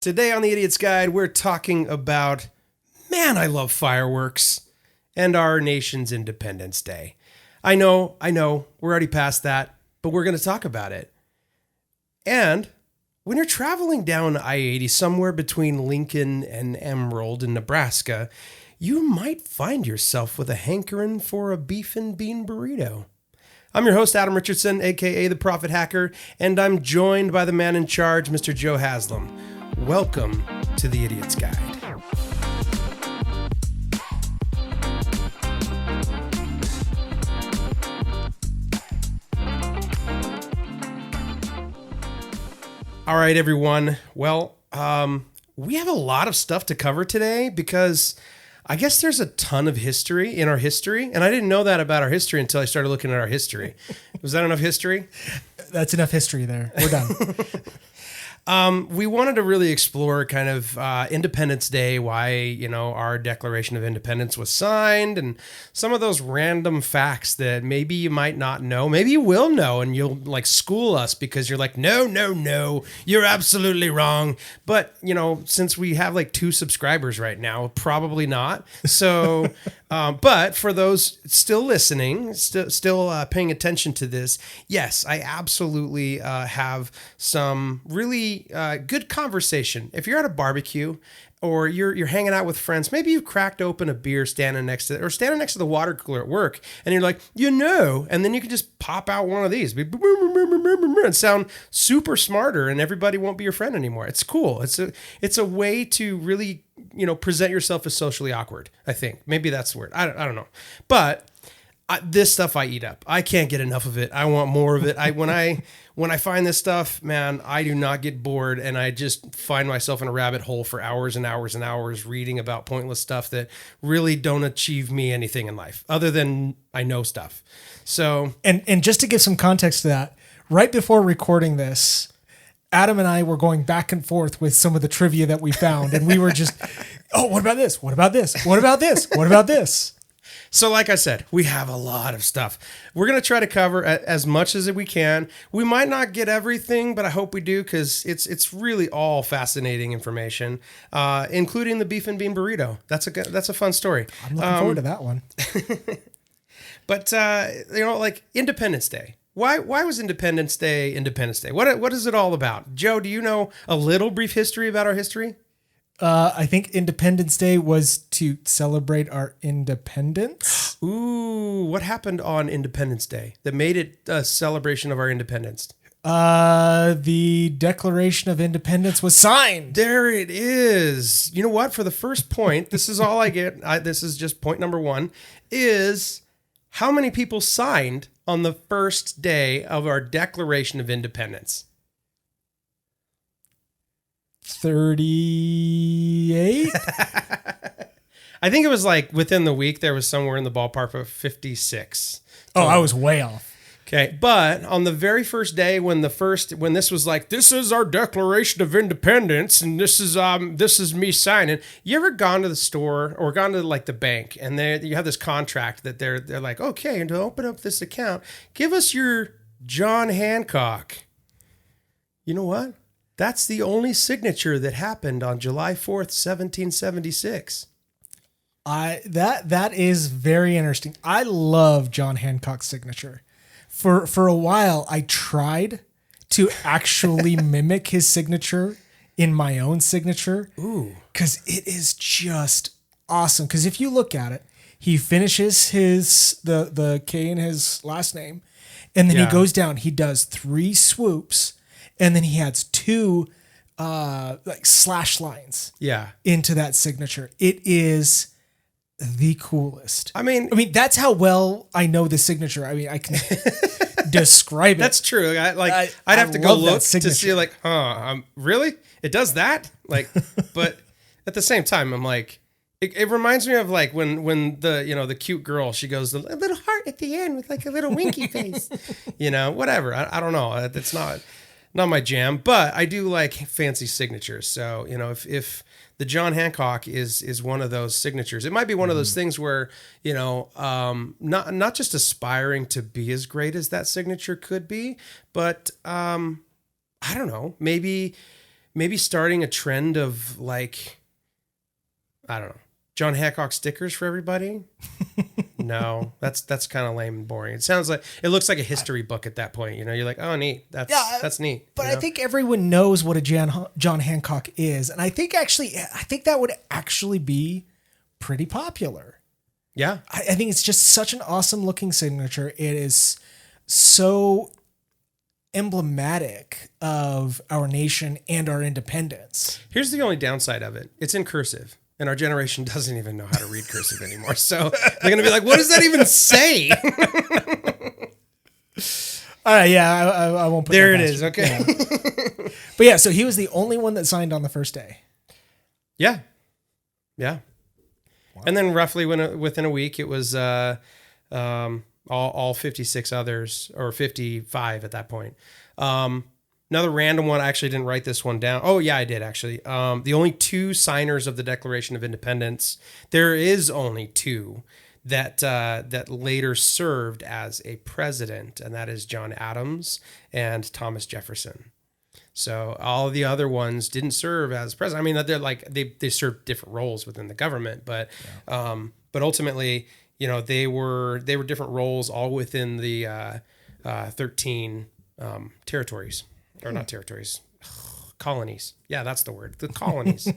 Today on the Idiot's Guide, we're talking about, man, I love fireworks and our nation's Independence Day. I know, we're already past that, but we're going to talk about it. And when you're traveling down I-80 somewhere between Lincoln and Emerald in Nebraska, you might find yourself with a hankering for a beef and bean burrito. I'm your host, Adam Richardson, aka the Prophet Hacker, and I'm joined by the man in charge, Mr. Joe Haslam. Welcome to the Idiot's Guide. All right, everyone. Well, we have a lot of stuff to cover today because I guess there's a ton of history in our history, and I didn't know that about our history until I started looking at our history. Was that enough history? That's enough history there. We're done. We wanted to really explore kind of Independence Day, why, our Declaration of Independence was signed, and some of those random facts that maybe you might not know. Maybe you will know, and you'll school us because you're like, no, you're absolutely wrong. But, since we have 2 subscribers right now, probably not. So, but for those still listening, still paying attention to this, yes, I absolutely have some really good conversation. If you're at a barbecue or you're hanging out with friends, maybe you cracked open a beer standing next to the water cooler at work, and you're like, and then you can just pop out one of these and sound super smarter, and everybody won't be your friend anymore. It's cool. It's a way to really present yourself as socially awkward. I think maybe that's the word. I don't know, but this stuff I eat up. I can't get enough of it. I want more of it. When I find this stuff, man, I do not get bored, and I just find myself in a rabbit hole for hours and hours and hours reading about pointless stuff that really don't achieve me anything in life other than I know stuff. So, and just to give some context to that, right before recording this, Adam and I were going back and forth with some of the trivia that we found, and we were just, what about this? What about this? What about this? What about this? So like I said, we have a lot of stuff. We're going to try to cover as much as we can. We might not get everything, but I hope we do because it's really all fascinating information, including the beef and bean burrito. That's a fun story. I'm looking forward to that one. But, Independence Day. Why was Independence Day Independence Day? What is it all about? Joe, do you know a little brief history about our history? I think Independence Day was to celebrate our independence. Ooh, what happened on Independence Day that made it a celebration of our independence? The Declaration of Independence was signed. There it is. You know what? For the first point, this is all I get. This is just point number 1, is how many people signed on the first day of our Declaration of Independence? 38. I think it was within the week there was somewhere in the ballpark of 56. Oh, I was way off. Okay, but on the very first day when this was this is our Declaration of Independence and this is me signing. You ever gone to the store or gone to the bank and you have this contract that they're like, okay, and to open up this account, give us your John Hancock. You know what? That's the only signature that happened on July 4th, 1776. That is very interesting. I love John Hancock's signature. For a while, I tried to actually mimic his signature in my own signature. Ooh. Because it is just awesome. Because if you look at it, he finishes the K in his last name, and then he goes down. He does 3 swoops. And then he adds 2 slash lines into that signature. It is the coolest. I mean, that's how well I know the signature. I mean, I can describe it. That's true. I'd have to go look to see really? It does that? But at the same time, I'm like, it reminds me of when the cute girl, she goes, a little heart at the end with a little winky face, whatever. I don't know. It's not my jam, but I do like fancy signatures. So, if the John Hancock is one of those signatures, it might be one of those things where, not just aspiring to be as great as that signature could be, but I don't know, maybe maybe starting a trend of like, I don't know, John Hancock stickers for everybody. No, that's kind of lame and boring. It looks like a history book at that point. You're like, oh, neat. That's neat. But I think everyone knows what a John Hancock is, and I think that would actually be pretty popular. Yeah, I think it's just such an awesome looking signature. It is so emblematic of our nation and our independence. Here's the only downside of it. It's in cursive. And our generation doesn't even know how to read cursive anymore. So they're going to be like, what does that even say? All right, yeah, I won't put there that it is, okay. Yeah. But yeah, so he was the only one that signed on the first day. Yeah. Yeah. Wow. And then roughly within a week, it was all 56 others, or 55 at that point. Another random one, I actually didn't write this one down. Oh, yeah, I did, actually. The only two signers of the Declaration of Independence, there is only two that later served as a president, and that is John Adams and Thomas Jefferson. So all of the other ones didn't serve as president. I mean, they're like they served different roles within the government, but ultimately, they were different roles all within the 13 territories. Or not territories, colonies. Yeah, that's the word. The colonies.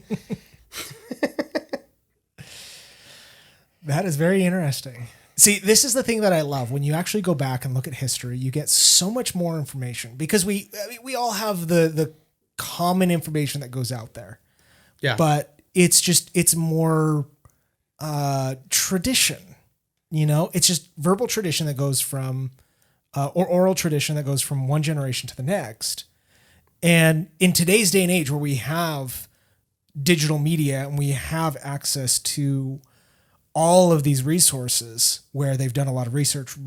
That is very interesting. See, this is the thing that I love. When you actually go back and look at history, you get so much more information because we all have the common information that goes out there. Yeah. But it's more tradition. It's just verbal tradition that goes from or oral tradition that goes from one generation to the next. And in today's day and age where we have digital media and we have access to all of these resources where they've done a lot of research,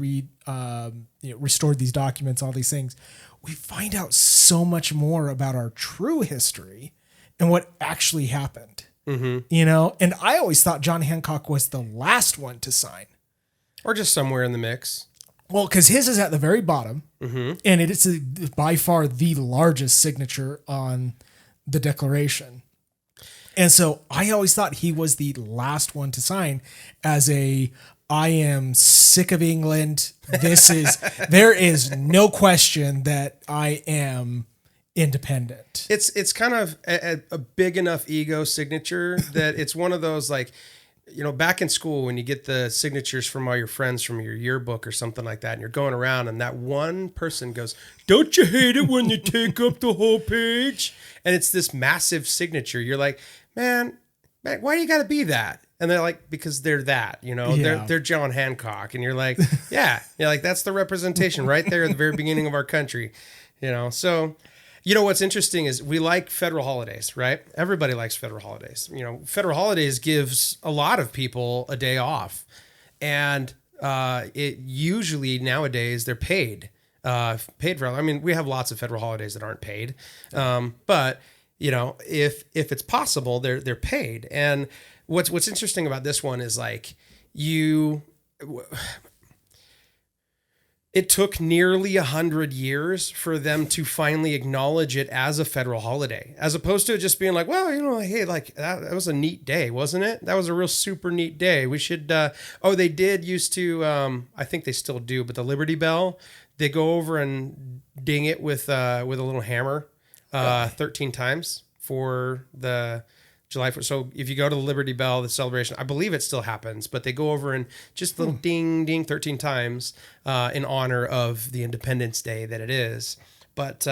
restored these documents, all these things, we find out so much more about our true history and what actually happened. Mm-hmm. And I always thought John Hancock was the last one to sign. Or just somewhere in the mix. Well, because his is at the very bottom, mm-hmm. and it is by far the largest signature on the Declaration. And so I always thought he was the last one to sign as I am sick of England. There is no question that I am independent. It's kind of a big enough ego signature that it's one of those like, back in school when you get the signatures from all your friends from your yearbook or something like that, and you're going around and that one person goes, "Don't you hate it when you take up the whole page?" And it's this massive signature. You're like, man, why do you got to be that? And they're like, because they're that, they're John Hancock. And you're like, yeah, that's the representation right there at the very beginning of our country, so. What's interesting is we like federal holidays, right? Everybody likes federal holidays. Federal holidays gives a lot of people a day off. And it usually nowadays they're paid. Paid for. I mean, we have lots of federal holidays that aren't paid. But if it's possible, they're paid. And what's interesting about this one is like it took nearly 100 years for them to finally acknowledge it as a federal holiday, as opposed to it just being like, well, hey, like that was a neat day, wasn't it? That was a real super neat day. We should, they did used to, I think they still do, but the Liberty Bell, they go over and ding it with a little hammer 13 times for the July 4th. So if you go to the Liberty Bell, the celebration, I believe it still happens, but they go over and just little ding, ding 13 times in honor of the Independence Day that it is. But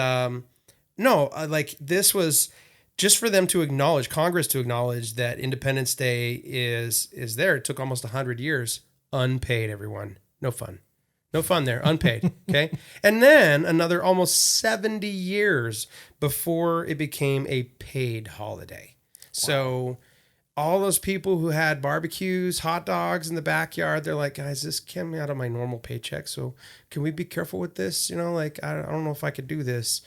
this was just for them to acknowledge, Congress to acknowledge that Independence Day is there. It took almost 100 years. Unpaid, everyone. No fun. No fun there. Unpaid. Okay. And then another almost 70 years before it became a paid holiday. So all those people who had barbecues, hot dogs in the backyard, they're like, guys, this came out of my normal paycheck. So can we be careful with this? I don't know if I could do this.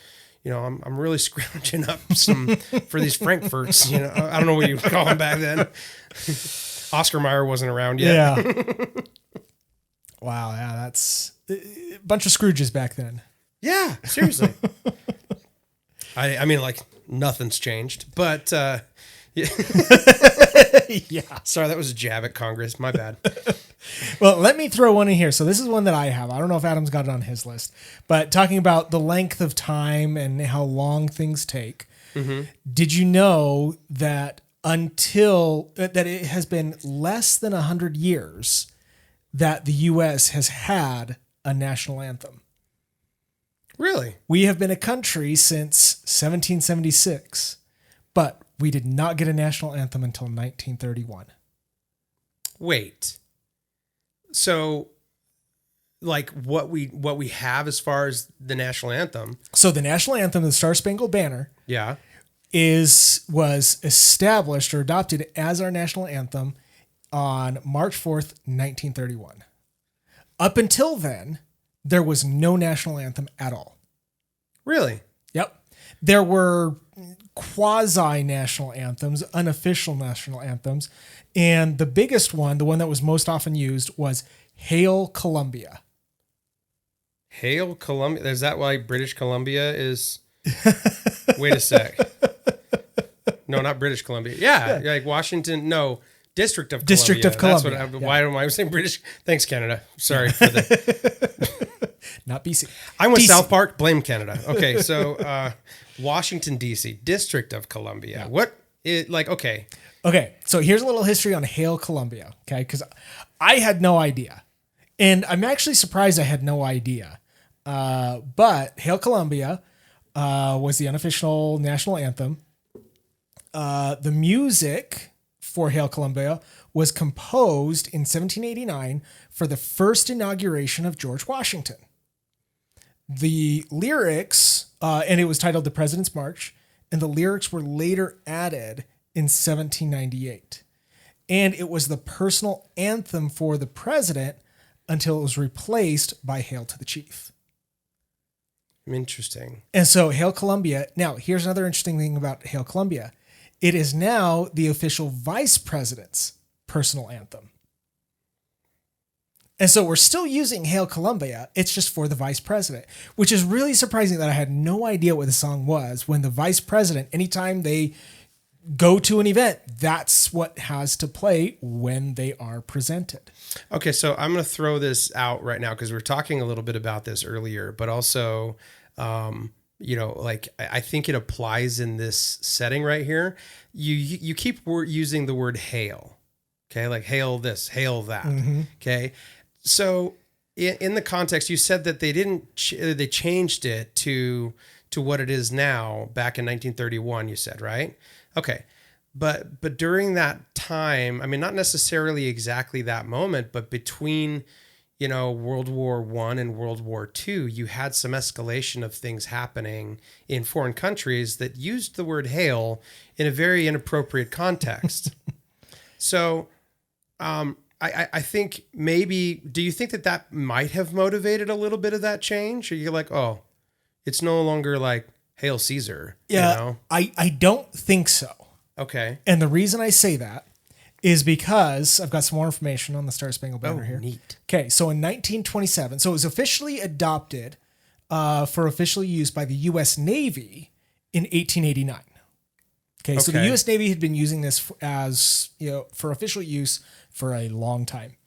I'm really scrounging up some for these Frankfurts. I don't know what you would call them back then. Oscar Mayer wasn't around yet. Yeah. Wow. Yeah. That's a bunch of Scrooges back then. Yeah. Seriously. I mean, like, nothing's changed. But yeah. Sorry, that was a jab at Congress. My bad. Well, let me throw one in here. So this is one that I have. I don't know if Adam's got it on his list, but talking about the length of time and how long things take. Mm-hmm. Did you know that that it has been less than 100 years that the U.S. has had a national anthem? Really? We have been a country since 1776, but we did not get a national anthem until 1931. Wait. So, like what we have as far as the national anthem. So the national anthem, the Star Spangled Banner, yeah, was established or adopted as our national anthem on March 4th, 1931. Up until then, there was no national anthem at all. Really? Yep. There were quasi-national anthems, unofficial national anthems, and the biggest one, the one that was most often used, was Hail Columbia. Hail Columbia? Is that why British Columbia is... Wait a sec. No, not British Columbia. Yeah, like Washington, no, District of Columbia. District of Columbia. That's what why am I saying British? Thanks, Canada. Sorry for the... Not BC. I went DC. South Park, blame Canada. Okay, so Washington, D.C., District of Columbia. Yeah. Okay. Okay, so here's a little history on Hail Columbia, okay? Because I had no idea. And I'm actually surprised I had no idea. But Hail Columbia was the unofficial national anthem. The music for Hail Columbia was composed in 1789 for the first inauguration of George Washington. The lyrics, and it was titled The President's March, and the lyrics were later added in 1798. And it was the personal anthem for the president until it was replaced by Hail to the Chief. Interesting. And so Hail Columbia, now here's another interesting thing about Hail Columbia. It is now the official vice president's personal anthem. And so we're still using Hail Columbia. It's just for the vice president, which is really surprising that I had no idea what the song was when the vice president, anytime they go to an event, that's what has to play when they are presented. Okay, so I'm going to throw this out right now because we were talking a little bit about this earlier, but also, I think it applies in this setting right here. You keep using the word hail, okay? Like hail this, hail that, okay? So in the context, you said that they changed it to what it is now back in 1931, you said, right? Okay. But during that time, I mean, not necessarily exactly that moment, but between, World War I and World War II, you had some escalation of things happening in foreign countries that used the word hail in a very inappropriate context. So, I think maybe, do you think that might have motivated a little bit of that change? Or you're like, oh, it's no longer like Hail Caesar. Yeah, I don't think so. Okay. And the reason I say that is because I've got some more information on the Star Spangled Banner here. Neat. Okay, so in 1927, so it was officially adopted for official use by the U.S. Navy in 1889. Okay, so the U.S. Navy had been using this as, for official use for a long time.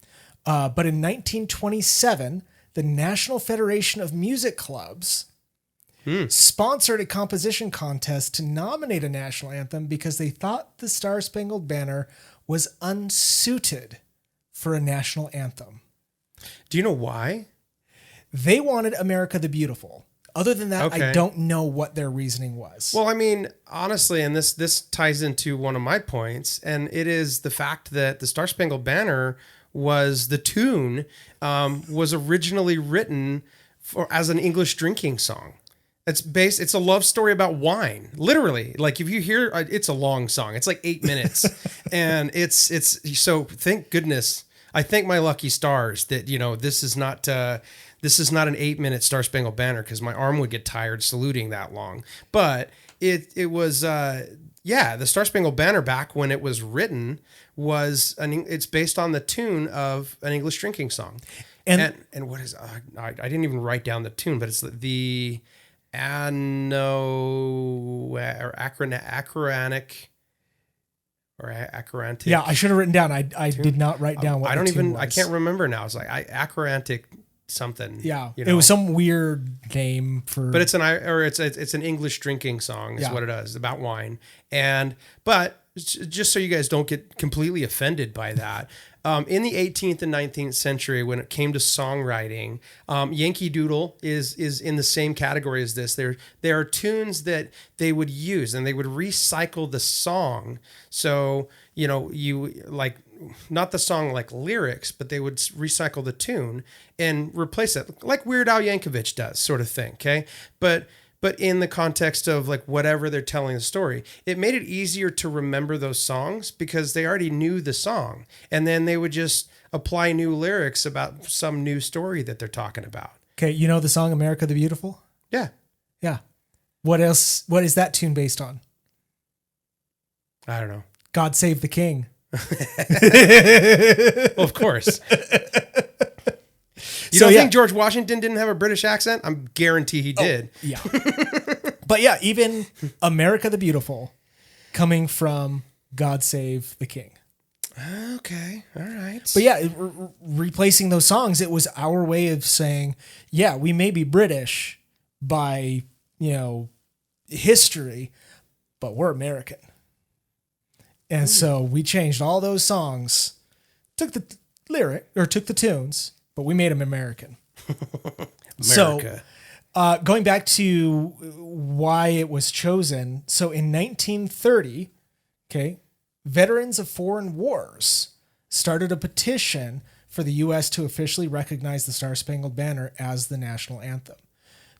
But in 1927, the National Federation of Music Clubs sponsored a composition contest to nominate a national anthem because they thought the Star Spangled Banner was unsuited for a national anthem. Do you know why? They wanted America the Beautiful. Other than that, I don't know what their reasoning was. Well, I mean, honestly, and this ties into one of my points, and it is the fact that the Star Spangled Banner was the tune was originally written as an English drinking song. It's a love story about wine, literally. Like if you hear, it's a long song. It's like 8 minutes, and it's so. Thank goodness. I thank my lucky stars that this is not an 8-minute Star Spangled Banner because my arm would get tired saluting that long. But it was the Star Spangled Banner back when it was written it's based on the tune of an English drinking song. And what is I didn't even write down the tune, but it's the or acronic or acroantic. Yeah, I should have written down. I did not write down what I don't the tune even, was. I can't remember now. It's like acroantic something. Yeah, you it know? was some weird name for. But it's an English drinking song is what it is, about wine. But just so you guys don't get completely offended by that, in the 18th and 19th century, when it came to songwriting, Yankee Doodle is in the same category as this. There are tunes that they would use, and they would recycle the song. So, you like, not the song like lyrics, but they would recycle the tune and replace it like Weird Al Yankovic does, sort of thing. Okay. But in the context of like whatever they're telling the story, it made it easier to remember those songs because they already knew the song. And then they would just apply new lyrics about some new story that they're talking about. Okay. You know the song America the Beautiful? Yeah. Yeah. What else? What is that tune based on? I don't know. God Save the King. Well, of course. You don't think George Washington didn't have a British accent? I'm guarantee he did. Yeah. But yeah, even America the Beautiful coming from God Save the King. Okay. All right. But yeah, replacing those songs, it was our way of saying, yeah, we may be British by, history, but we're American. And so we changed all those songs, took the tunes, but we made them American. Merica. So going back to why it was chosen. So in 1930, veterans of foreign wars started a petition for the U.S. to officially recognize the Star-Spangled Banner as the national anthem.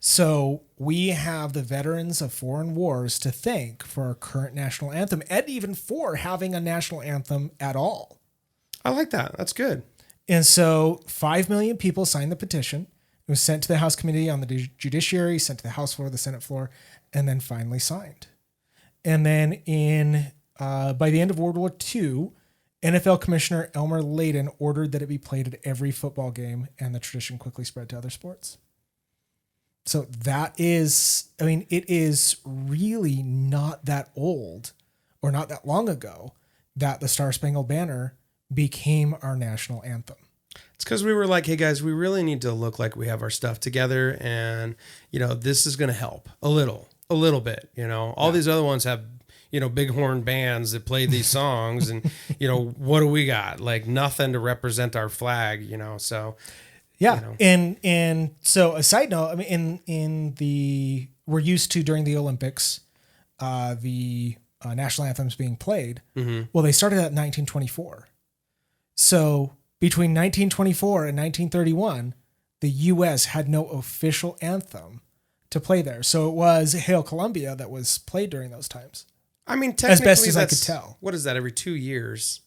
So we have the veterans of foreign wars to thank for our current national anthem, and even for having a national anthem at all. I like that. That's good. And so 5 million people signed the petition. It was sent to the House Committee on the Judiciary, sent to the House floor, the Senate floor, and then finally signed. And then by the end of World War II, NFL Commissioner Elmer Layden ordered that it be played at every football game, and the tradition quickly spread to other sports. So that is, it is really not that old or not that long ago that the Star-Spangled Banner became our national anthem. It's because we were like, hey guys, we really need to look like we have our stuff together. And, this is going to help a little bit, all these other ones have, bighorn bands that play these songs and, what do we got? Like nothing to represent our flag, so. Yeah. And so a side note, we're used to during the Olympics, the national anthems being played. Mm-hmm. Well, they started at 1924. So between 1924 and 1931, the U.S. had no official anthem to play there. So it was Hail Columbia that was played during those times. Technically, as best as I could tell. What is that? Every 2 years?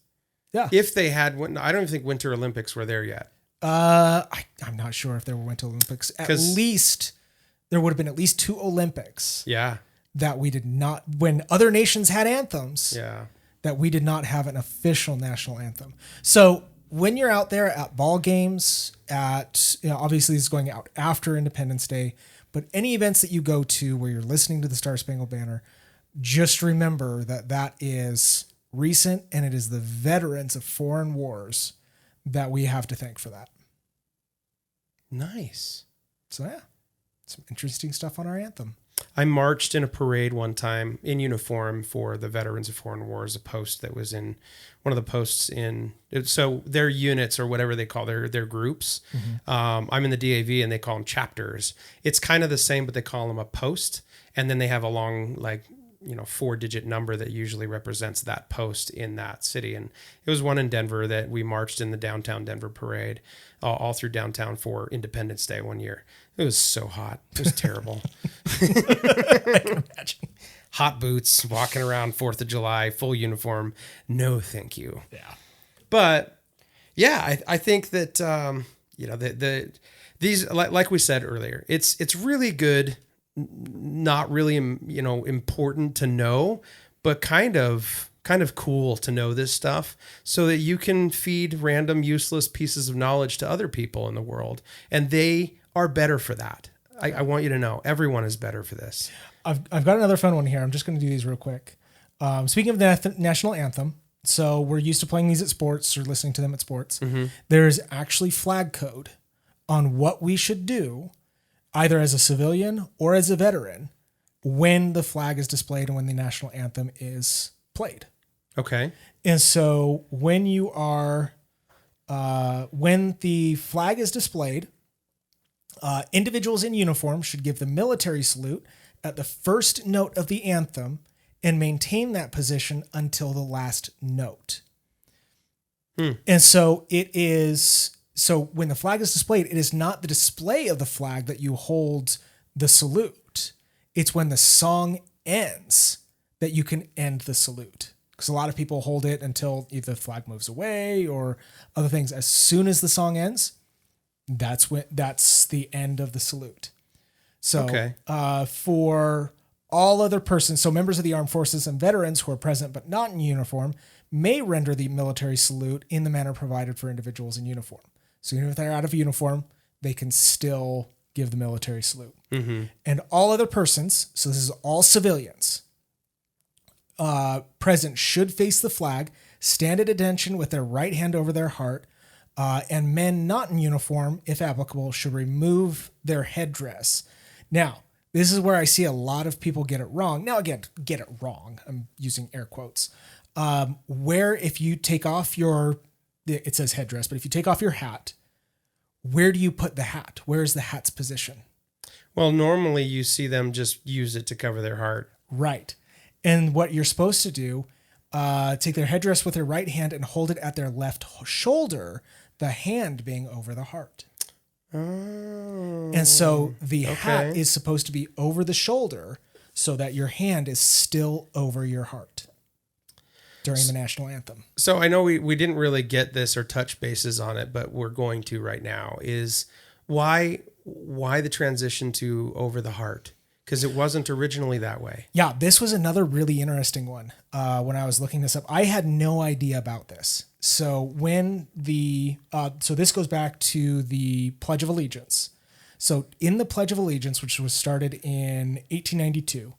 Yeah. If they had, I don't think Winter Olympics were there yet. I'm not sure if there were Winter Olympics. At least there would have been at least 2 Olympics. Yeah. That we did not, when other nations had anthems. Yeah. That we did not have an official national anthem. So when you're out there at ball games, obviously this is going out after Independence Day, but any events that you go to where you're listening to the Star-Spangled Banner, just remember that is recent, and it is the veterans of foreign wars that we have to thank for that. Nice. So yeah, some interesting stuff on our anthem. I marched in a parade one time in uniform for the Veterans of Foreign Wars, a post that was in one of the posts so their units or whatever they call their groups. Mm-hmm. I'm in the DAV and they call them chapters. It's kind of the same, but they call them a post. And then they have a long, 4-digit number that usually represents that post in that city. And it was one in Denver that we marched in the downtown Denver parade all through downtown for Independence Day one year. It was so hot. It was terrible. I can imagine. Hot boots, walking around 4th of July, full uniform. No, thank you. Yeah. But yeah, I think that, these, like we said earlier, it's really good, not really, important to know, but kind of cool to know this stuff so that you can feed random useless pieces of knowledge to other people in the world. And they are better for that. I want you to know everyone is better for this. I've got another fun one here. I'm just going to do these real quick. Speaking of the national anthem, so we're used to playing these at sports or listening to them at sports. Mm-hmm. There's actually flag code on what we should do, either as a civilian or as a veteran, when the flag is displayed and when the national anthem is played. Okay. And so when you are, when the flag is displayed, individuals in uniform should give the military salute at the first note of the anthem and maintain that position until the last note. And so when the flag is displayed, it is not the display of the flag that you hold the salute. It's when the song ends that you can end the salute. Because a lot of people hold it until either the flag moves away or other things. As soon as the song ends, that's the end of the salute. So for all other persons, so members of the armed forces and veterans who are present but not in uniform may render the military salute in the manner provided for individuals in uniform. So even if they're out of uniform, they can still give the military salute. Mm-hmm. And all other persons, so this is all civilians, present should face the flag, stand at attention with their right hand over their heart, and men not in uniform, if applicable, should remove their headdress. Now, this is where I see a lot of people get it wrong. Now, again, get it wrong. I'm using air quotes. Where if you take off it says headdress, but if you take off your hat, where do you put the hat? Where is the hat's position? Well, normally you see them just use it to cover their heart. Right. And what you're supposed to do, take their headdress with their right hand and hold it at their left shoulder, the hand being over the heart. Oh. And so the hat is supposed to be over the shoulder so that your hand is still over your heart during the national anthem. So I know we didn't really get this or touch bases on it, but we're going to right now, is why the transition to over the heart? Because it wasn't originally that way. Yeah, this was another really interesting one. When I was looking this up, I had no idea about this. So when so this goes back to the Pledge of Allegiance. So in the Pledge of Allegiance, which was started in 1892,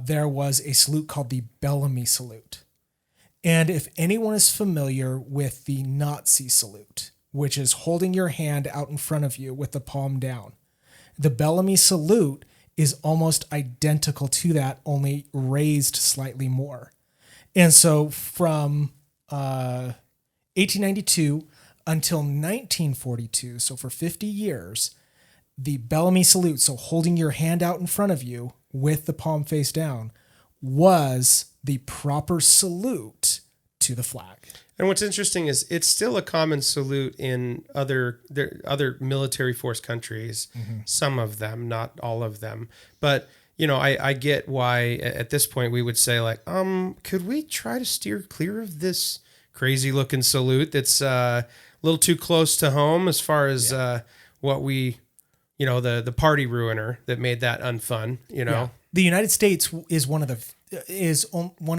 there was a salute called the Bellamy Salute. And if anyone is familiar with the Nazi salute, which is holding your hand out in front of you with the palm down, the Bellamy Salute is almost identical to that, only raised slightly more. And so from 1892 until 1942, so for 50 years, the Bellamy Salute, so holding your hand out in front of you with the palm face down, was the proper salute to the flag. And what's interesting is it's still a common salute in other military force countries, some of them, not all of them. But, you know, I get why at this point we would say like, could we try to steer clear of this crazy looking salute that's a little too close to home as far as what we, you know, the party ruiner that made that unfun, you know. Yeah. The United States is one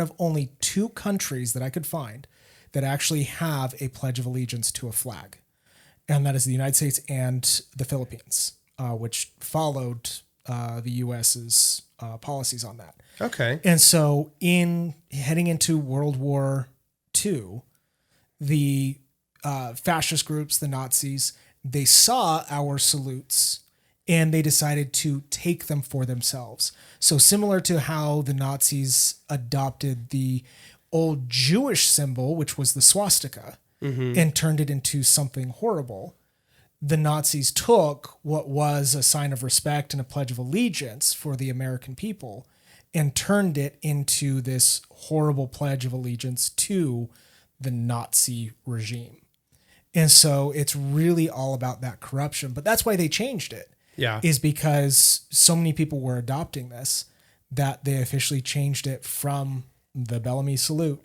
of only two countries that I could find that actually have a Pledge of Allegiance to a flag. And that is the United States and the Philippines, which followed the U.S.'s policies on that. Okay. And so in heading into World War II, the fascist groups, the Nazis, they saw our salutes and they decided to take them for themselves. So similar to how the Nazis adopted the old Jewish symbol, which was the swastika, and turned it into something horrible, the Nazis took what was a sign of respect and a pledge of allegiance for the American people and turned it into this horrible pledge of allegiance to the Nazi regime. And so it's really all about that corruption. But that's why they changed it. Yeah. Is because so many people were adopting this that they officially changed it from the Bellamy Salute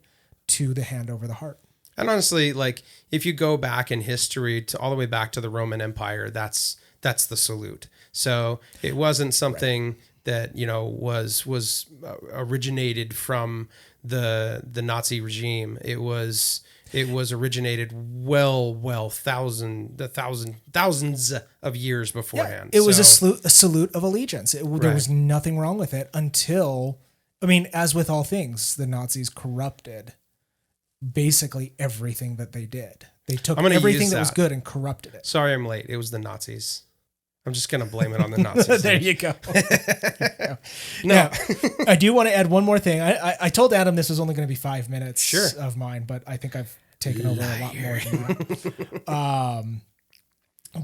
to the hand over the heart. And honestly, like if you go back in history to all the way back to the Roman Empire, that's the salute. So it wasn't something that was originated from the Nazi regime. It was originated thousands of years beforehand. It was a salute of allegiance. There was nothing wrong with it until, as with all things, the Nazis corrupted basically everything that they did. They took everything that was good and corrupted it. Sorry, I'm late. It was the Nazis. I'm just going to blame it on the Nazis. There you go. No, I do want to add one more thing. I told Adam this was only going to be 5 minutes of mine, but I think I've taken over a lot more than that.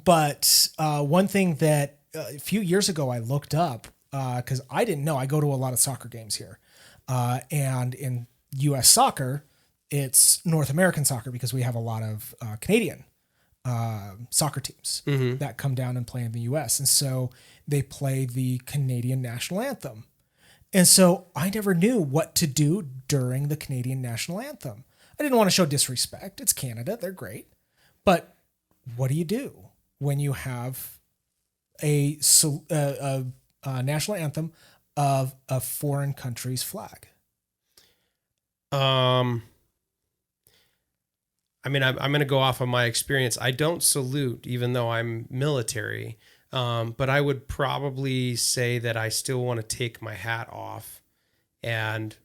But one thing that a few years ago I looked up, because I didn't know, I go to a lot of soccer games here. And in U.S. soccer, it's North American soccer because we have a lot of Canadian soccer teams that come down and play in the U.S. And so they play the Canadian national anthem. And so I never knew what to do during the Canadian national anthem. I didn't want to show disrespect. It's Canada. They're great. But what do you do when you have a national anthem of a foreign country's flag? I'm going to go off of my experience. I don't salute, even though I'm military. But I would probably say that I still want to take my hat off and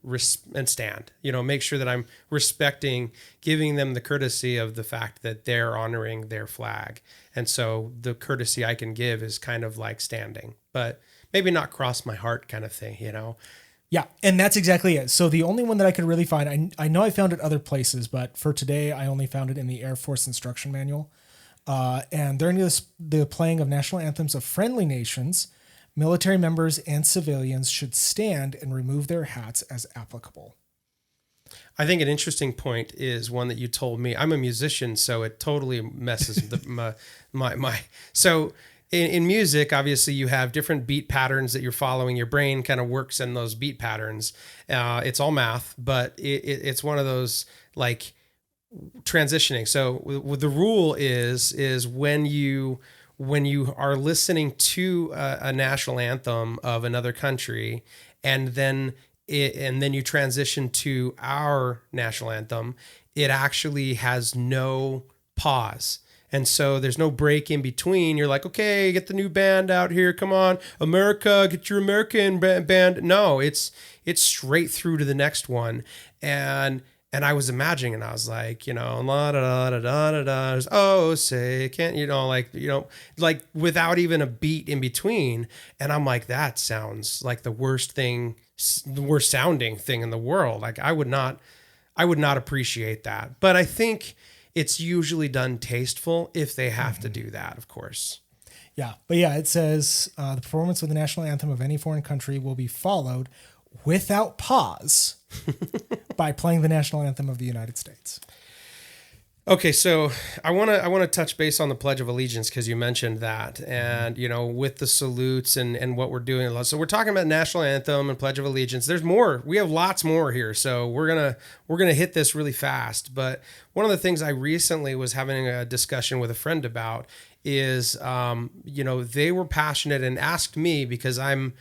stand. Make sure that I'm respecting, giving them the courtesy of the fact that they're honoring their flag. And so the courtesy I can give is kind of like standing, but maybe not cross my heart kind of thing, Yeah, and that's exactly it. So the only one that I could really find, I know I found it other places, but for today, I only found it in the Air Force Instruction Manual. And during the playing of national anthems of friendly nations, military members and civilians should stand and remove their hats as applicable. I think an interesting point is one that you told me. I'm a musician, so it totally messes with my. So in music, obviously, you have different beat patterns that you're following. Your brain kind of works in those beat patterns. It's all math, but it's one of those like transitioning. So the rule is when you are listening to a national anthem of another country, and then you transition to our national anthem, it actually has no pause. And so there's no break in between. You're like, okay, get the new band out here. Come on, America, get your American band. No, it's straight through to the next one. And I was imagining, and I was like, la da da da da da. Oh, say, can't like without even a beat in between. And I'm like, that sounds like the worst sounding thing in the world. Like I would not appreciate that. But I think it's usually done tasteful if they have to do that, of course. Yeah. But yeah, it says the performance of the national anthem of any foreign country will be followed without pause by playing the national anthem of the United States. Okay, so I want to touch base on the Pledge of Allegiance because you mentioned that, and with the salutes and what we're doing. So we're talking about national anthem and Pledge of Allegiance. There's more. We have lots more here, so we're gonna hit this really fast. But one of the things I recently was having a discussion with a friend about is, they were passionate and asked me because I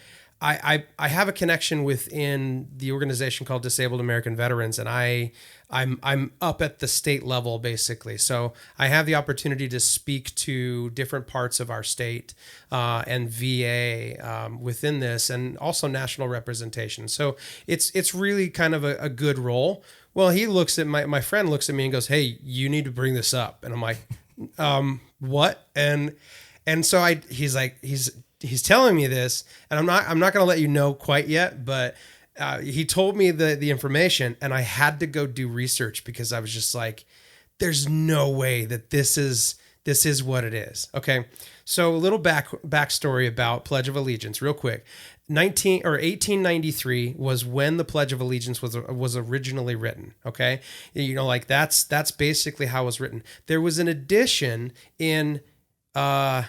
have a connection within the organization called Disabled American Veterans, and I'm up at the state level basically. So I have the opportunity to speak to different parts of our state and VA within this, and also national representation. So it's really kind of a good role. Well, he looks at my friend looks at me and goes, "Hey, you need to bring this up," and I'm like, "What?" And so he's telling me this, and I'm not going to let you know quite yet, but he told me the information, and I had to go do research because I was just like, there's no way that this is what it is. Okay. So a little backstory about Pledge of Allegiance real quick. 1893 was when the Pledge of Allegiance was originally written. Okay. That's basically how it was written. There was an addition in, what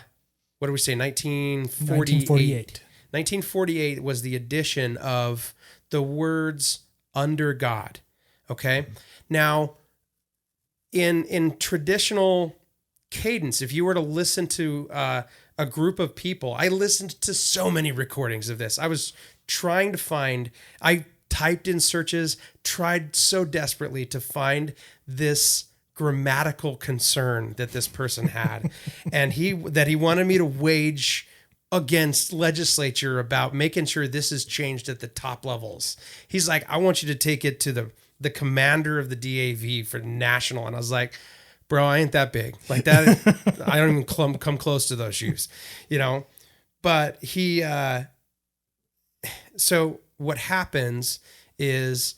do we say? 1948. 1948 was the addition of the words "under God." Okay. Now, in traditional cadence, if you were to listen to a group of people. I listened to so many recordings of this. I was trying to find, I typed in searches, tried so desperately to find this grammatical concern that this person had. And he wanted me to wage against legislature about making sure this is changed at the top levels. He's like, I want you to take it to the commander of the DAV for national. And I was like, bro, I ain't that big. Like that, I don't even come close to those shoes, you know? But so what happens is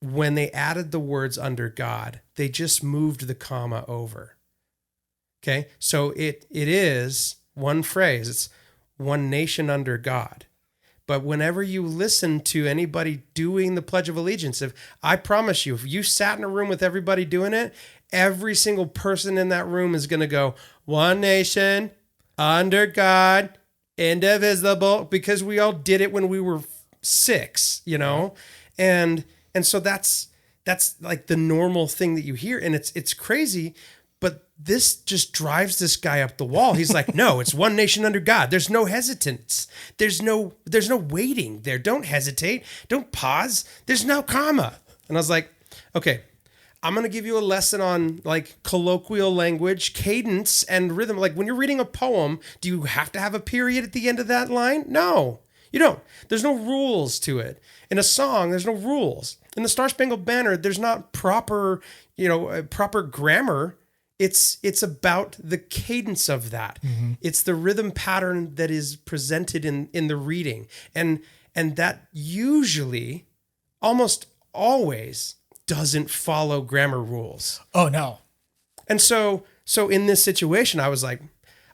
when they added the words under God, they just moved the comma over. Okay. So it is one phrase. It's one nation under God. But whenever you listen to anybody doing the Pledge of Allegiance, I promise you, if you sat in a room with everybody doing it, every single person in that room is going to go, one nation under God, indivisible, because we all did it when we were 6, you know? And so that's like the normal thing that you hear. And it's crazy, but this just drives this guy up the wall. He's like, no, it's one nation under God. There's no hesitance. There's no waiting there. Don't hesitate. Don't pause. There's no comma. And I was like, okay, I'm going to give you a lesson on like colloquial language, cadence, and rhythm. Like when you're reading a poem, do you have to have a period at the end of that line? No, you don't. There's no rules to it. In a song, there's no rules. In the Star Spangled Banner, there's not proper grammar. It's about the cadence of that. Mm-hmm. It's the rhythm pattern that is presented in the reading. And that usually, almost always, doesn't follow grammar rules. Oh, no. And so in this situation, I was like,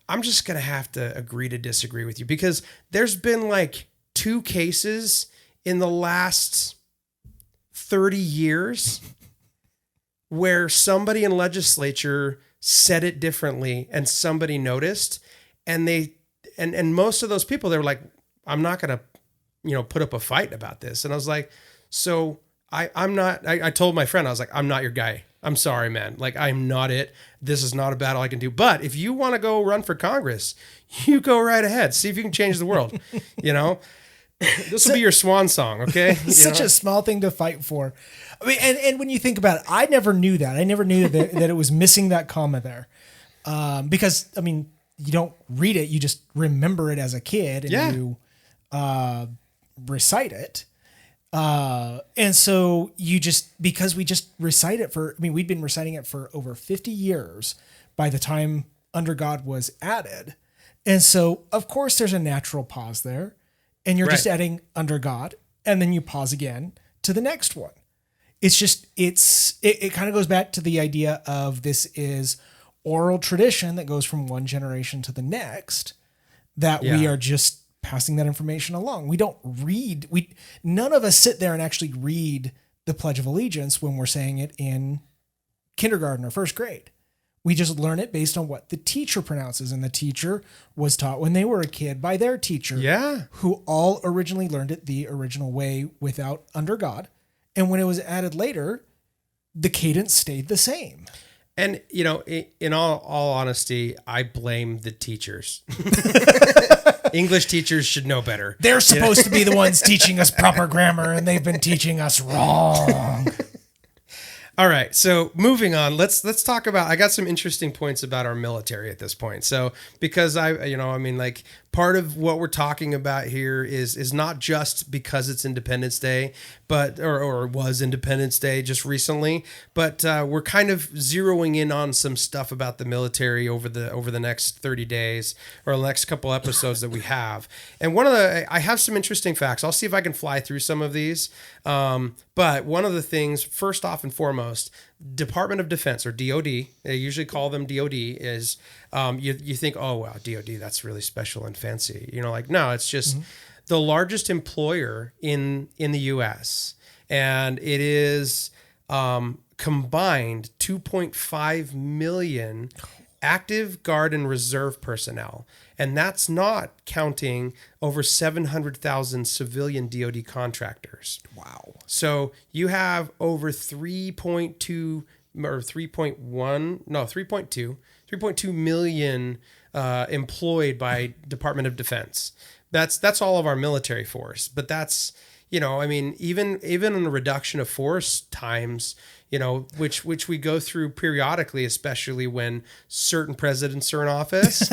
I'm just going to have to agree to disagree with you, because there's been like 2 cases in the last 30 years where somebody in legislature said it differently and somebody noticed, and most of those people, they were like, I'm not going to, put up a fight about this. And I was like, so I told my friend, I was like, I'm not your guy. I'm sorry, man. Like, I'm not it. This is not a battle I can do. But if you want to go run for Congress, you go right ahead. See if you can change the world, This will be your swan song, okay? Such a small thing to fight for. I mean, and when you think about it, I never knew that. I never knew that it was missing that comma there. Because, I mean, you don't read it. You just remember it as a kid and you recite it. And so because we just recite it we'd been reciting it for over 50 years by the time Under God was added. And so, of course, there's a natural pause there. And you're just adding under God, and then you pause again to the next one. It's just, it kind of goes back to the idea of this is oral tradition that goes from one generation to the next, that we are just passing that information along. We don't read, none of us sit there and actually read the Pledge of Allegiance when we're saying it in kindergarten or first grade. We just learn it based on what the teacher pronounces. And the teacher was taught when they were a kid by their teacher, who all originally learned it the original way without under God. And when it was added later, the cadence stayed the same. And, in all honesty, I blame the teachers. English teachers should know better. They're supposed to be the ones teaching us proper grammar, and they've been teaching us wrong. All right. So moving on, let's talk about, I got some interesting points about our military at this point. So, because part of what we're talking about here is not just because it's Independence Day, but, or was Independence Day just recently, but we're kind of zeroing in on some stuff about the military over the next 30 days or the next couple episodes that we have. And I have some interesting facts. I'll see if I can fly through some of these. But one of the things, first off and foremost, Department of Defense, or DOD, they usually call them DOD, is you think, oh, wow, DOD, that's really special and fancy. No, it's just the largest employer in the U.S. And it is combined 2.5 million active guard and reserve personnel. And that's not counting over 700,000 civilian DoD contractors. Wow. So you have over 3.2 or 3.1, no, 3.2 million employed by Department of Defense. That's all of our military force. But that's, I mean, even in a reduction of force times, which we go through periodically, especially when certain presidents are in office.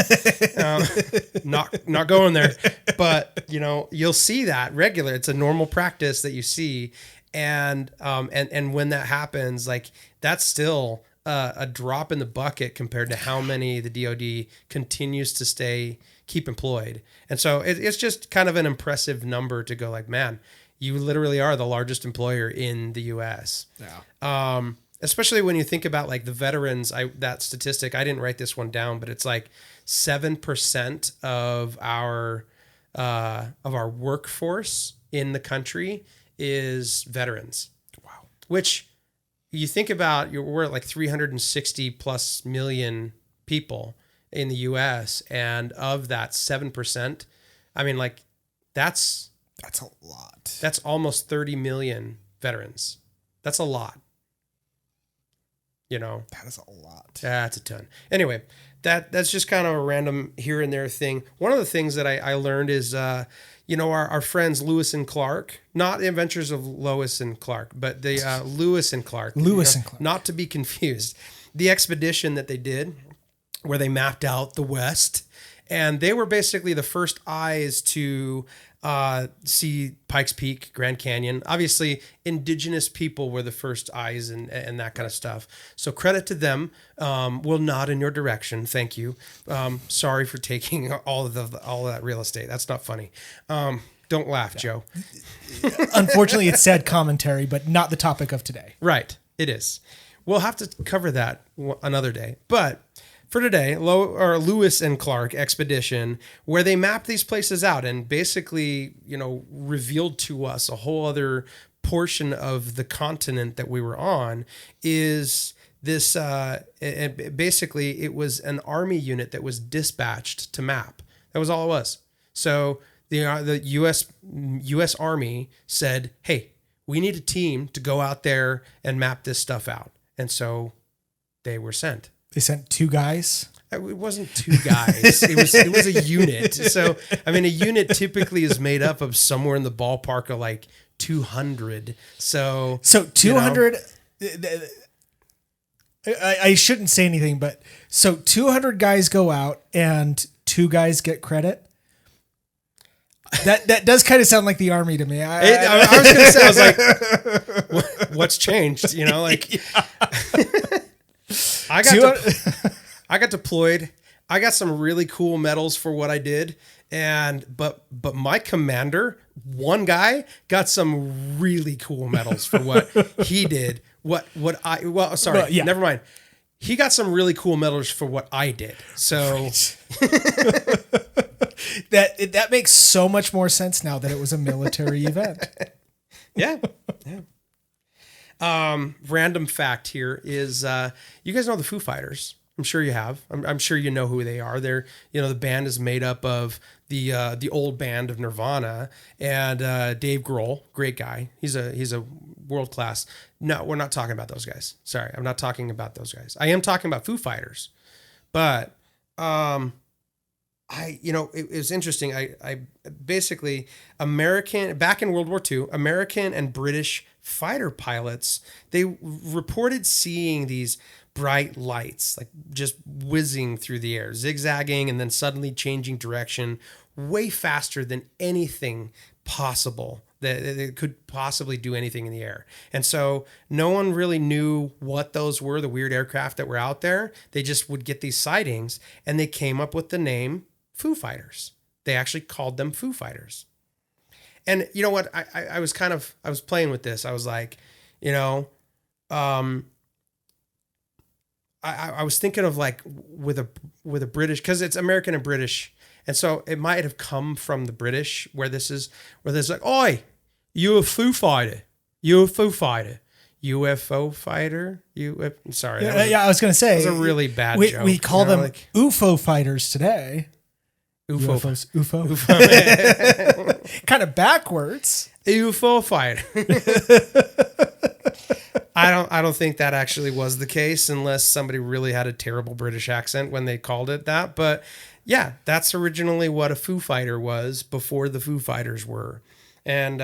Not going there, but you'll see that regular. It's a normal practice that you see, and when that happens, like that's still a drop in the bucket compared to how many the DoD continues to keep employed. And so it's just kind of an impressive number to go like, man, you literally are the largest employer in the U.S. Yeah. Especially when you think about like the veterans, that statistic, I didn't write this one down, but it's like 7% of our workforce in the country is veterans. Wow. Which you think about, we're at like 360 plus million people in the U.S. and of that 7%, I mean, like that's a lot. That's almost 30 million veterans. That's a lot. That is a lot. That's a ton. Anyway, that's just kind of a random here and there thing. One of the things that I learned is, our friends Lewis and Clark, not the Adventures of Lois and Clark, but the Lewis and Clark. Lewis and Clark. Not to be confused. The expedition that they did where they mapped out the West, and they were basically the first eyes to see Pikes Peak, Grand Canyon. Obviously, indigenous people were the first eyes and that kind of stuff. So credit to them. We'll nod in your direction. Thank you. Sorry for taking all of that real estate. That's not funny. Don't laugh, Joe. Unfortunately, it's sad commentary, but not the topic of today. Right. It is. We'll have to cover that another day. But for today, Lewis and Clark expedition, where they mapped these places out and basically, revealed to us a whole other portion of the continent that we were on, is this, basically it was an army unit that was dispatched to map. That was all it was. So the U.S. Army said, hey, we need a team to go out there and map this stuff out. And so they were sent. They sent 2 guys? It wasn't 2 guys. it was a unit. So, I mean, a unit typically is made up of somewhere in the ballpark of like 200. So 200, I shouldn't say anything, but so 200 guys go out and 2 guys get credit? That does kind of sound like the Army to me. I was going to say, I was like, what's changed? Like... Yeah. I got deployed. I got some really cool medals for what I did, but my commander, one guy, got some really cool medals for what he did. Never mind. He got some really cool medals for what I did. So that makes so much more sense now that it was a military event. Yeah. Random fact here is, you guys know the Foo Fighters. I'm sure you have. I'm sure you know who they are. They're, the band is made up of the old band of Nirvana and Dave Grohl, great guy. He's a world class. No, we're not talking about those guys. Sorry, I'm not talking about those guys. I am talking about Foo Fighters, but it was interesting. I basically back in World War II, American and British fighter pilots, they reported seeing these bright lights, like just whizzing through the air, zigzagging, and then suddenly changing direction way faster than anything possible that it could possibly do anything in the air. And so no one really knew what those were, the weird aircraft that were out there. They just would get these sightings, and they came up with the name Foo Fighters. They actually called them Foo Fighters. And you know what? I was playing with this. I was like, I was thinking of like with a British, because it's American and British. And so it might have come from the British where there's like, oi, you a Foo Fighter. You a Foo Fighter. UFO fighter? Sorry. I was going to say. It was a really bad joke. We call them like, UFO fighters today. UFO. Kind of backwards. UFO fighter. I don't think that actually was the case unless somebody really had a terrible British accent when they called it that. But yeah, that's originally what a Foo Fighter was before the Foo Fighters were. And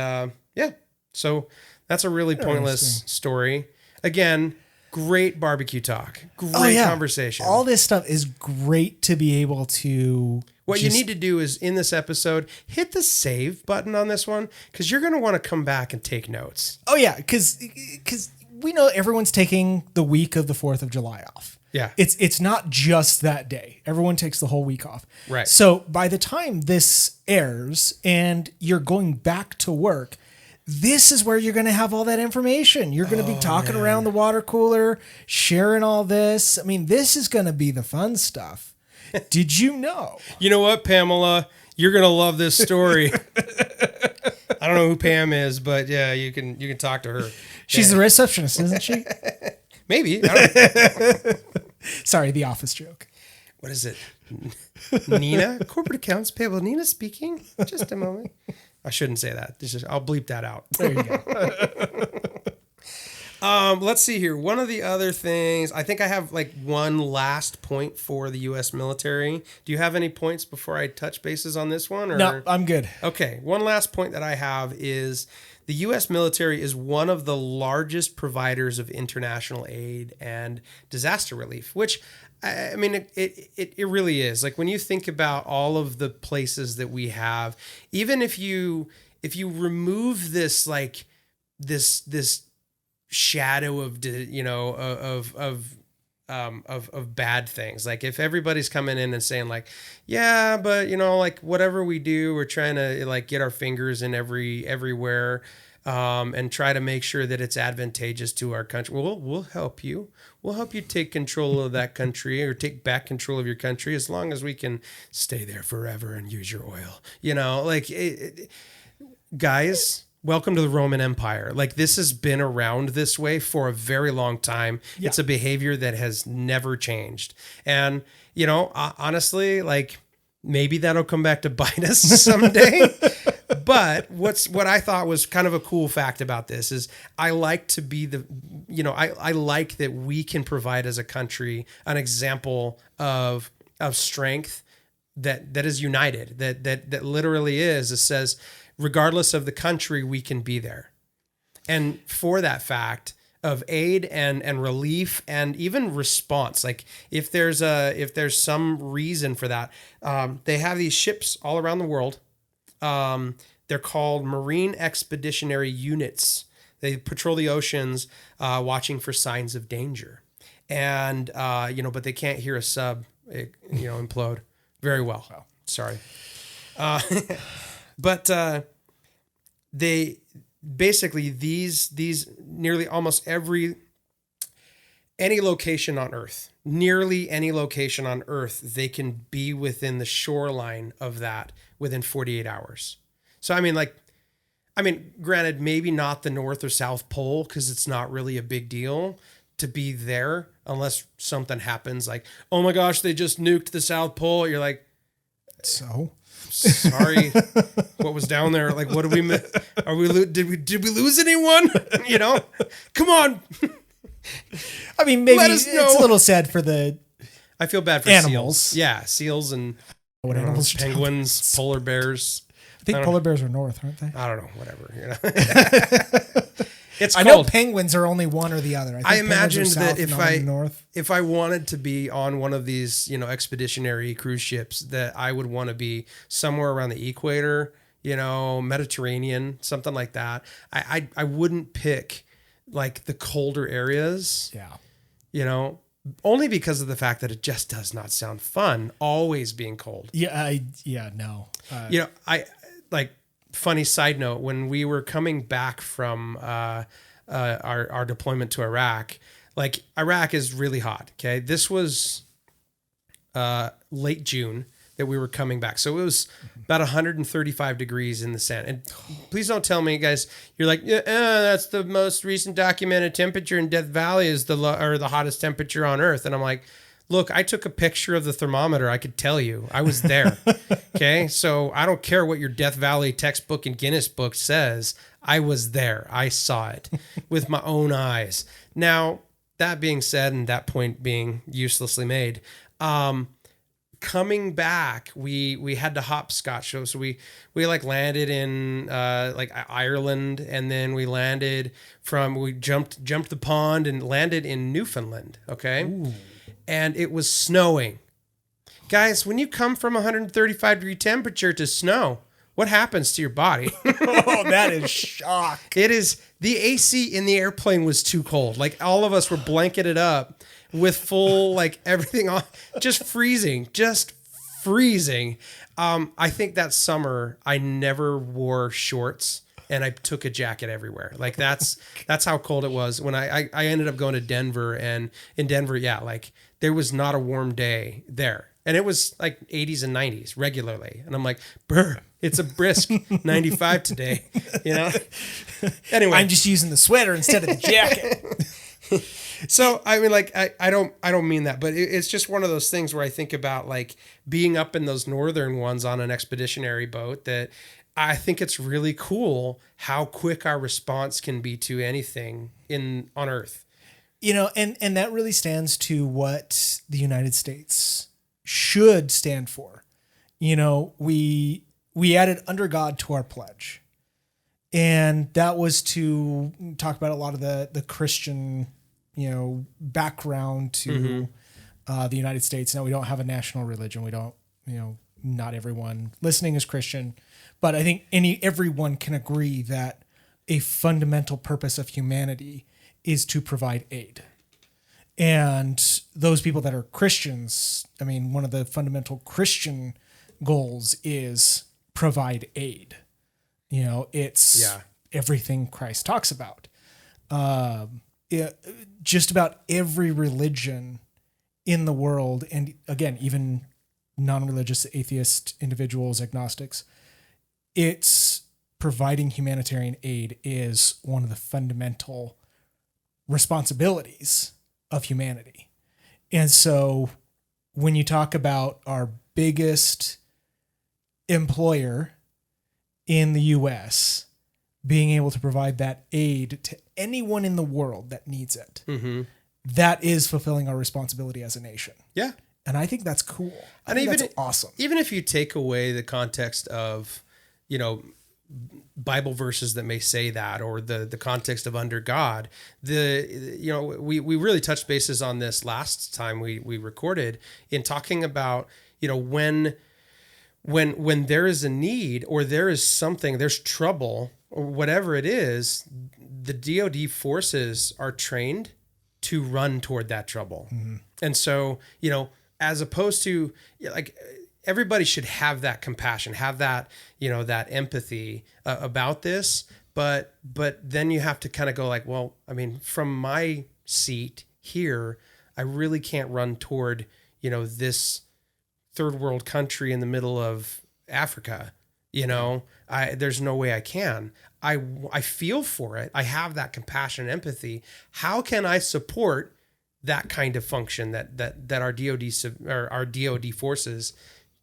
yeah, so that's a really pointless story. Again, great barbecue talk. Great conversation. All this stuff is great to be able to... What you need to do is, in this episode, hit the save button on this one, because you're going to want to come back and take notes. Oh, yeah, because we know everyone's taking the week of the 4th of July off. Yeah. It's not just that day. Everyone takes the whole week off. Right. So by the time this airs and you're going back to work, this is where you're going to have all that information. You're going to be talking around the water cooler, sharing all this. I mean, this is going to be the fun stuff. Did you know? You know what, Pamela? You're going to love this story. I don't know who Pam is, but yeah, you can talk to her. She's the receptionist, isn't she? Maybe. I don't know. Sorry, the office joke. What is it? Nina? Corporate accounts payable. Nina speaking? Just a moment. I shouldn't say that. I'll bleep that out. There you go. Let's see here. One of the other things, I think I have like one last point for the U.S. military. Do you have any points before I touch bases on this one? Or? No, I'm good. Okay. One last point that I have is the U.S. military is one of the largest providers of international aid and disaster relief, which, I mean, it really is. Like when you think about all of the places that we have, even if you remove this, like this shadow of bad things, like if everybody's coming in and saying like, yeah, but like whatever we do, we're trying to like get our fingers in everywhere and try to make sure that it's advantageous to our country. We'll help you. We'll help you take control of that country or take back control of your country as long as we can stay there forever and use your oil. Guys, welcome to the Roman Empire. Like this has been around this way for a very long time. Yeah. It's a behavior that has never changed. And, honestly, like maybe that'll come back to bite us someday. But what I thought was kind of a cool fact about this is I like to be I like that we can provide as a country an example of strength that is united, that literally is. It says, regardless of the country, we can be there. And for that fact of aid and relief and even response, like if there's some reason for that, they have these ships all around the world. They're called Marine Expeditionary Units. They patrol the oceans, watching for signs of danger. And, but they can't hear a sub, implode very well. Oh. Sorry. But they basically these nearly almost any location on Earth, they can be within the shoreline of that within 48 hours. So granted, maybe not the North or South Pole because it's not really a big deal to be there unless something happens like, oh my gosh, they just nuked the South Pole. You're like, so sorry, what was down there? Like, what did we miss? Did we lose anyone? Come on. I mean, maybe it's a little sad for the. I feel bad for animals. Seals. Yeah, seals and animals? Penguins, polar bears. I think polar bears are north, aren't they? I don't know. Whatever. It's I know penguins are only one or the other. I imagined that if I wanted to be on one of these, expeditionary cruise ships, that I would want to be somewhere around the equator, Mediterranean, something like that. I wouldn't pick like the colder areas. Yeah. Only because of the fact that it just does not sound fun always being cold. Yeah. No. Funny side note, when we were coming back from our deployment to Iraq, like Iraq is really hot. Okay. This was late June that we were coming back. So it was about 135 degrees in the sand. And please don't tell me, guys, you're like, that's the most recent documented temperature in Death Valley is the hottest temperature on Earth. And I'm like, Look, I took a picture of the thermometer. I could tell you. I was there. Okay? So I don't care what your Death Valley textbook and Guinness book says. I was there. I saw it with my own eyes. Now, that being said, and that point being uselessly made, coming back, we had to hopscotch. So we like landed in like Ireland, and then we jumped the pond and landed in Newfoundland. Okay. Ooh. And it was snowing. Guys, when you come from 135-degree temperature to snow, what happens to your body? Oh, that is shock. It is. The AC in the airplane was too cold. Like, all of us were blanketed up with full, like, everything on, just freezing. I think that summer I never wore shorts, and I took a jacket everywhere. Like, that's how cold it was. When I ended up going to Denver, and in Denver, yeah, like, there was not a warm day there. And it was like 80s and 90s regularly. And I'm like, brr, it's a brisk 95 today, you know? Anyway. I'm just using the sweater instead of the jacket. So, I mean, like, I don't mean that, but it's just one of those things where I think about, like, being up in those northern ones on an expeditionary boat, that I think it's really cool how quick our response can be to anything on Earth. You know, and that really stands to what the United States should stand for. You know, we added under God to our pledge. And that was to talk about a lot of the Christian, you know, background to the United States. Now, we don't have a national religion. We don't, you know, not everyone listening is Christian. But I think everyone can agree that a fundamental purpose of humanity is to provide aid. And those people that are Christians, I mean, one of the fundamental Christian goals is provide aid. You know, it's everything Christ talks about. Just about every religion in the world, and again, even non-religious atheist individuals, agnostics, it's providing humanitarian aid is one of the fundamental responsibilities of humanity. And so when you talk about our biggest employer in the US being able to provide that aid to anyone in the world that needs it, that is fulfilling our responsibility as a nation. Yeah. And I think that's cool. I think that's awesome. Even if you take away the context of, you know, Bible verses that may say that, or the context of under God, you know, we really touched bases on this last time we recorded in talking about, you know, when there is a need, or there is something, there's trouble, or whatever it is, the DoD forces are trained to run toward that trouble. And so, you know, as opposed to, like, everybody should have that compassion, have that, you know, that empathy about this. But then you have to kind of go like, well, I mean, from my seat here, I really can't run toward, you know, this third world country in the middle of Africa. You know, there's no way I can. I feel for it. I have that compassion and empathy. How can I support that kind of function that our DoD forces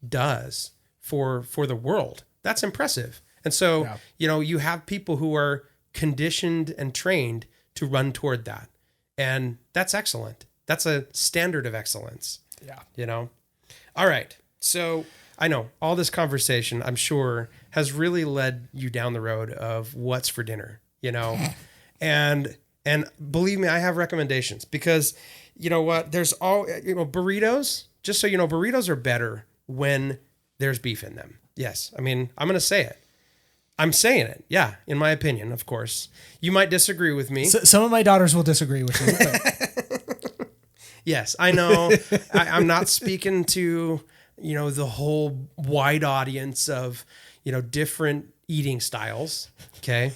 does for the world? That's impressive. And so, you know, you have people who are conditioned and trained to run toward that. And that's excellent. That's a standard of excellence. Yeah. You know? All right. So I know all this conversation, I'm sure, has really led you down the road of what's for dinner, you know? and believe me, I have recommendations, because you know what? There's burritos, just so you know, burritos are better when there's beef in them. Yes. I mean, I'm going to say it. I'm saying it. Yeah. In my opinion, of course. You might disagree with me. Some of my daughters will disagree with me. But. Yes, I know. I'm not speaking to, you know, the whole wide audience of, you know, different eating styles. Okay.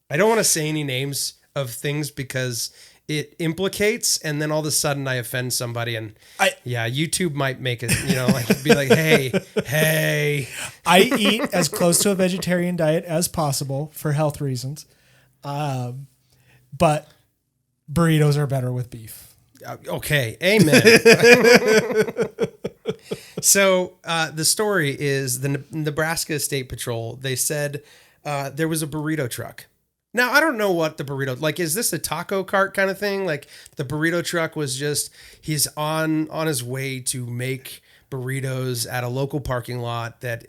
I don't want to say any names of things because it implicates, and then all of a sudden I offend somebody, and YouTube might make it, you know, like be like, hey. I eat as close to a vegetarian diet as possible for health reasons. But burritos are better with beef. Okay, amen. So the story is the Nebraska State Patrol. They said there was a burrito truck. Now, I don't know what the burrito, like, is this a taco cart kind of thing? Like the burrito truck was just, he's on his way to make burritos at a local parking lot that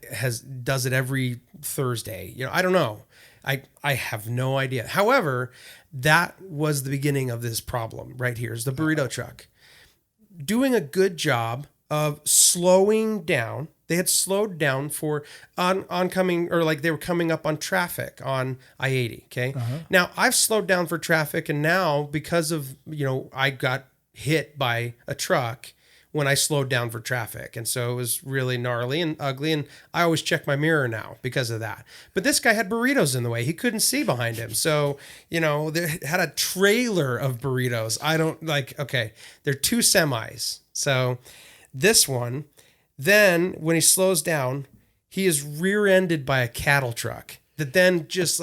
does it every Thursday. You know, I don't know. I have no idea. However, that was the beginning of this problem right here is the burrito truck. Doing a good job of slowing down. They had slowed down for oncoming, or like they were coming up on traffic on I-80. Okay. Now I've slowed down for traffic, and now because of, I got hit by a truck when I slowed down for traffic. And so it was really gnarly and ugly. And I always check my mirror now because of that. But this guy had burritos in the way. He couldn't see behind him. So, they had a trailer of burritos. Okay, they're 2 semis. So this one, then when he slows down, he is rear-ended by a cattle truck that then just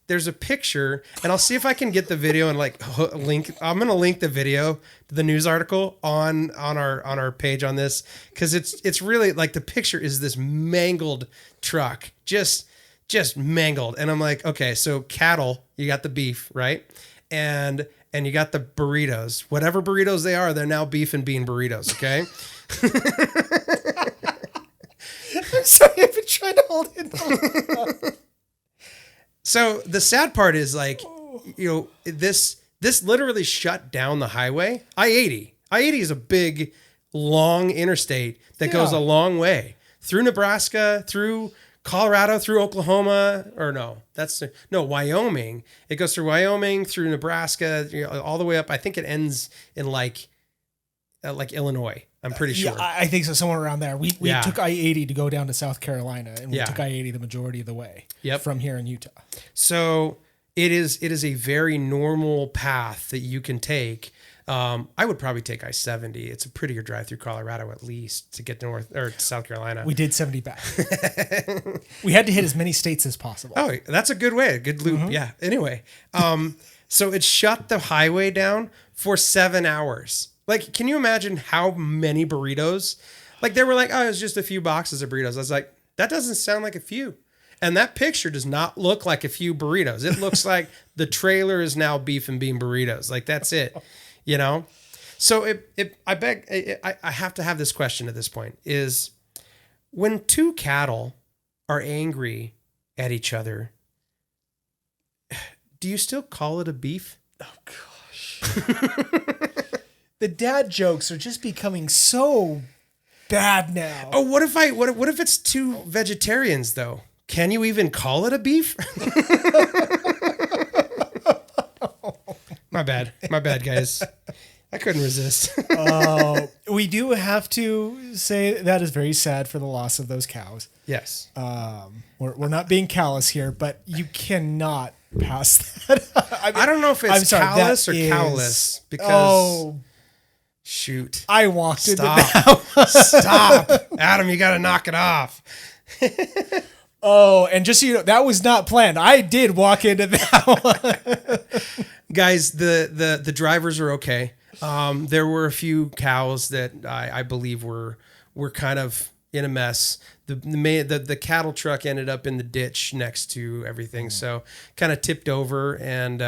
there's a picture, and I'll see if I can get the video and link. I'm going to link the video to the news article on our page on this, because it's really the picture is this mangled truck, just mangled. And I'm like, okay, so cattle, you got the beef, right? And you got the burritos. Whatever burritos they are, they're now beef and bean burritos, okay? I'm sorry, I've been trying to hold it. So the sad part is this literally shut down the highway. I-80 is a big, long interstate that goes a long way through Nebraska, through Colorado, through Oklahoma, Wyoming. It goes through Wyoming, through Nebraska, all the way up. I think it ends in Illinois. I'm pretty sure. Yeah, I think so. Somewhere around there. We took I-80 to go down to South Carolina, and we took I-80 the majority of the way. From here in Utah. So it is a very normal path that you can take. I would probably take I-70. It's a prettier drive through Colorado, at least, to get to South Carolina. We did 70 back. We had to hit as many states as possible. Oh, that's a good way. A good loop. Mm-hmm. Yeah. Anyway, so it shut the highway down for 7 hours. Can you imagine how many burritos? They were it was just a few boxes of burritos. I was like, that doesn't sound like a few. And that picture does not look like a few burritos. It looks like the trailer is now beef and bean burritos. That's it, So I have to have this question at this point is, when 2 cattle are angry at each other, do you still call it a beef? Oh, gosh. The dad jokes are just becoming so bad now. Oh, what if it's 2 vegetarians though? Can you even call it a beef? My bad, guys. I couldn't resist. We do have to say that is very sad for the loss of those cows. Yes. We're not being callous here, but you cannot pass that. I don't know if it's callous or cowless, because shoot. I walked into that one. Stop. Adam, you got to knock it off. And just so you know, that was not planned. I did walk into that one. Guys, the drivers are okay. There were a few cows that I believe were kind of in a mess. The cattle truck ended up in the ditch next to everything, so kind of tipped over, and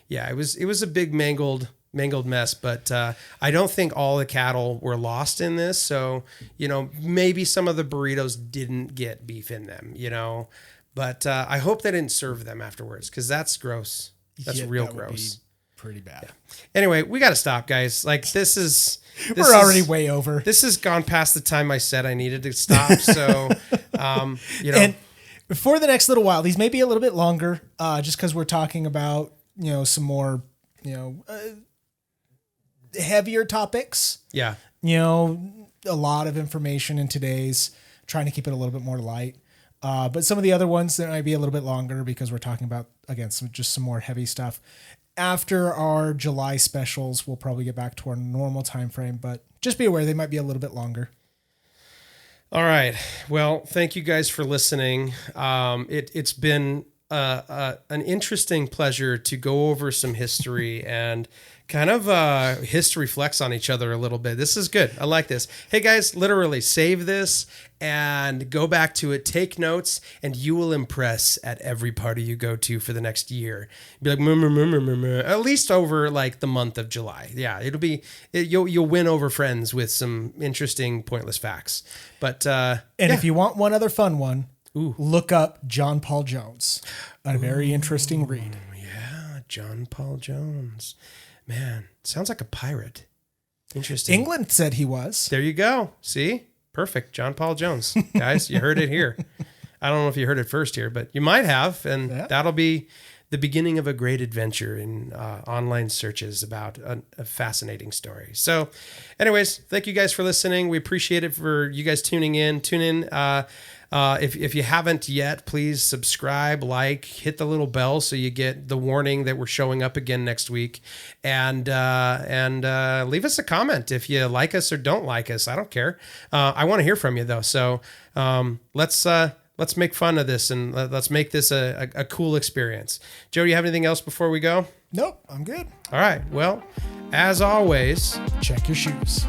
it was a big mangled mess. But I don't think all the cattle were lost in this. So maybe some of the burritos didn't get beef in them. But I hope they didn't serve them afterwards, because that's gross. That's real gross. Pretty bad. Yeah. Anyway, we got to stop, guys. We're already way over. This has gone past the time I said I needed to stop. So, And for the next little while, these may be a little bit longer, just because we're talking about, some more, heavier topics. Yeah. A lot of information in today's, trying to keep it a little bit more light. But some of the other ones that might be a little bit longer, because we're talking about, again, some more heavy stuff. After our July specials, we'll probably get back to our normal time frame, but just be aware they might be a little bit longer. All right. Well, thank you guys for listening. It's been an interesting pleasure to go over some history and kind of hits to reflects on each other a little bit. This is good. I like this. Hey guys, literally save this and go back to it, take notes, and you will impress at every party you go to for the next year. Be like, at least over like the month of July. Yeah, you'll win over friends with some interesting, pointless facts. But if you want one other fun one, look up John Paul Jones. A very interesting read. Yeah, John Paul Jones. Man, sounds like a pirate. Interesting. England said he was. There you go. See? Perfect. John Paul Jones. Guys, you heard it here. I don't know if you heard it first here, but you might have. And that'll be the beginning of a great adventure in online searches about a fascinating story. So anyways, thank you guys for listening. We appreciate it for you guys tuning in. Tune in. If you haven't yet, please subscribe, hit the little bell so you get the warning that we're showing up again next week, and leave us a comment if you like us or don't like us. I don't care. I want to hear from you though. So let's make fun of this and let's make this a cool experience. Joe, do you have anything else before we go? Nope, I'm good. All right. Well, as always, check your shoes.